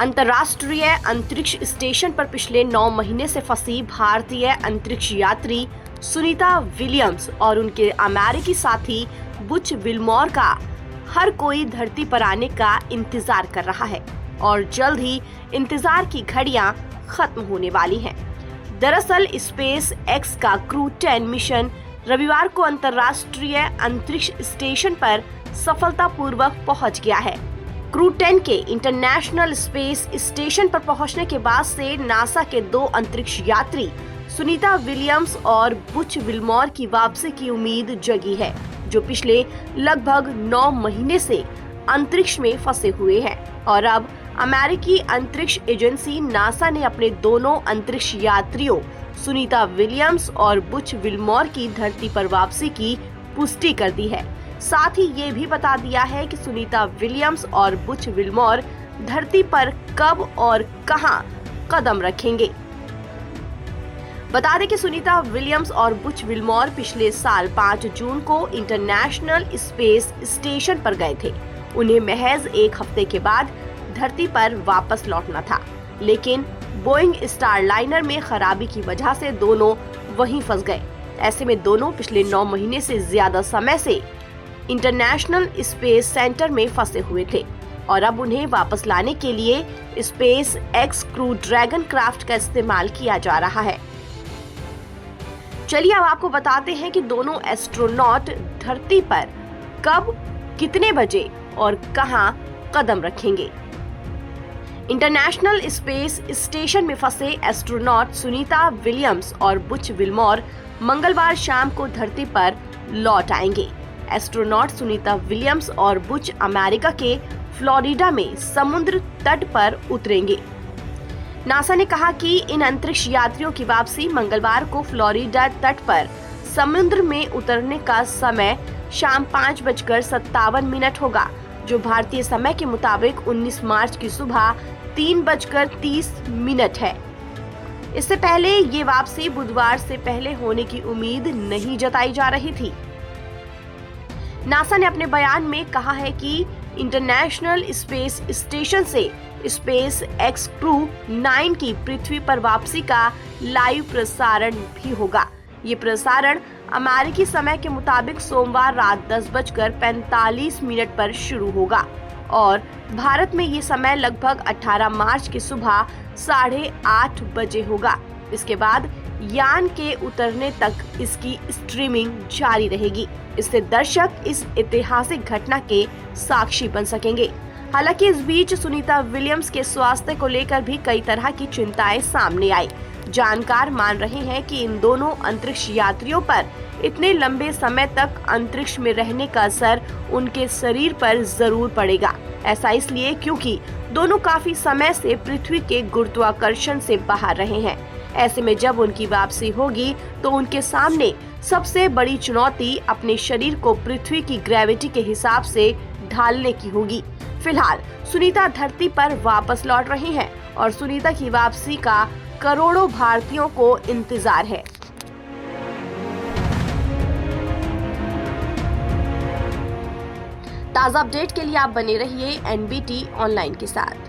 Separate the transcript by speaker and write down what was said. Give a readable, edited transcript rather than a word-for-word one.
Speaker 1: अंतर्राष्ट्रीय अंतरिक्ष स्टेशन पर पिछले 9 महीने से फंसी भारतीय अंतरिक्ष यात्री सुनीता विलियम्स और उनके अमेरिकी साथी बुच विल्मोर का हर कोई धरती पर आने का इंतजार कर रहा है और जल्द ही इंतजार की घड़ियां खत्म होने वाली हैं। दरअसल स्पेस एक्स का क्रू 10 मिशन रविवार को अंतर्राष्ट्रीय अंतरिक्ष स्टेशन पर सफलतापूर्वक पहुंच गया है। क्रू 10 के इंटरनेशनल स्पेस स्टेशन पर पहुंचने के बाद से नासा के 2 अंतरिक्ष यात्री सुनीता विलियम्स और बुच विल्मोर की वापसी की उम्मीद जगी है, जो पिछले लगभग 9 महीने से अंतरिक्ष में फंसे हुए हैं। और अब अमेरिकी अंतरिक्ष एजेंसी नासा ने अपने दोनों अंतरिक्ष यात्रियों सुनीता विलियम्स और बुच विल्मोर की धरती पर वापसी की पुष्टि कर दी है। साथ ही ये भी बता दिया है कि सुनीता विलियम्स और बुच विल्मोर धरती पर कब और कहां कदम रखेंगे। बता दें कि सुनीता विलियम्स और बुच विल्मोर पिछले साल 5 जून को इंटरनेशनल स्पेस स्टेशन पर गए थे। उन्हें महज 1 हफ्ते के बाद धरती पर वापस लौटना था, लेकिन बोइंग स्टारलाइनर में खराबी की वजह से दोनों वहीं फंस गए। ऐसे में दोनों पिछले 9 महीने से ज्यादा समय से इंटरनेशनल स्पेस सेंटर में फंसे हुए थे और अब उन्हें वापस लाने के लिए space x crew dragon craft का इस्तेमाल किया जा रहा है। चलिए अब आपको बताते हैं कि दोनों एस्ट्रोनॉट धरती पर कब, कितने बजे और कहां कदम रखेंगे। इंटरनेशनल स्पेस स्टेशन में फंसे एस्ट्रोनॉट सुनीता विलियम्स और बुच विल्मोर मंगलवार शाम को धरती पर लौट आएंगे। एस्ट्रोनॉट सुनीता विलियम्स और बुच अमेरिका के फ्लोरिडा में समुद्र तट पर उतरेंगे। नासा ने कहा कि इन अंतरिक्ष यात्रियों की वापसी मंगलवार को फ्लोरिडा तट पर समुद्र में उतरने का समय शाम 5:57 होगा, जो भारतीय समय के मुताबिक 19 मार्च की सुबह 3:30 है। इससे पहले ये वापसी बुधवार से पहले होने की उम्मीद नहीं जताई जा रही थी। नासा ने अपने बयान में कहा है कि इंटरनेशनल स्पेस स्टेशन से स्पेस एक्स क्रू 9 की पृथ्वी पर वापसी का लाइव प्रसारण भी होगा। ये प्रसारण अमेरिकी समय के मुताबिक सोमवार रात 10:45 पर शुरू होगा और भारत में ये समय लगभग 18 मार्च की सुबह 8:30 बजे होगा। इसके बाद यान के उतरने तक इसकी स्ट्रीमिंग जारी रहेगी। इससे दर्शक इस ऐतिहासिक घटना के साक्षी बन सकेंगे। हालांकि इस बीच सुनीता विलियम्स के स्वास्थ्य को लेकर भी कई तरह की चिंताएं सामने आई। जानकार मान रहे हैं कि इन दोनों अंतरिक्ष यात्रियों पर इतने लंबे समय तक अंतरिक्ष में रहने का असर उनके शरीर पर जरूर पड़ेगा। ऐसा इसलिए क्योंकि दोनों काफी समय से पृथ्वी के गुरुत्वाकर्षण से बाहर रहे हैं। ऐसे में जब उनकी वापसी होगी तो उनके सामने सबसे बड़ी चुनौती अपने शरीर को पृथ्वी की ग्रेविटी के हिसाब से ढालने की होगी। फिलहाल सुनीता धरती पर वापस लौट रही हैं और सुनीता की वापसी का करोड़ों भारतीयों को इंतजार है। ताज़ा अपडेट के लिए आप बने रहिए NBT ऑनलाइन के साथ।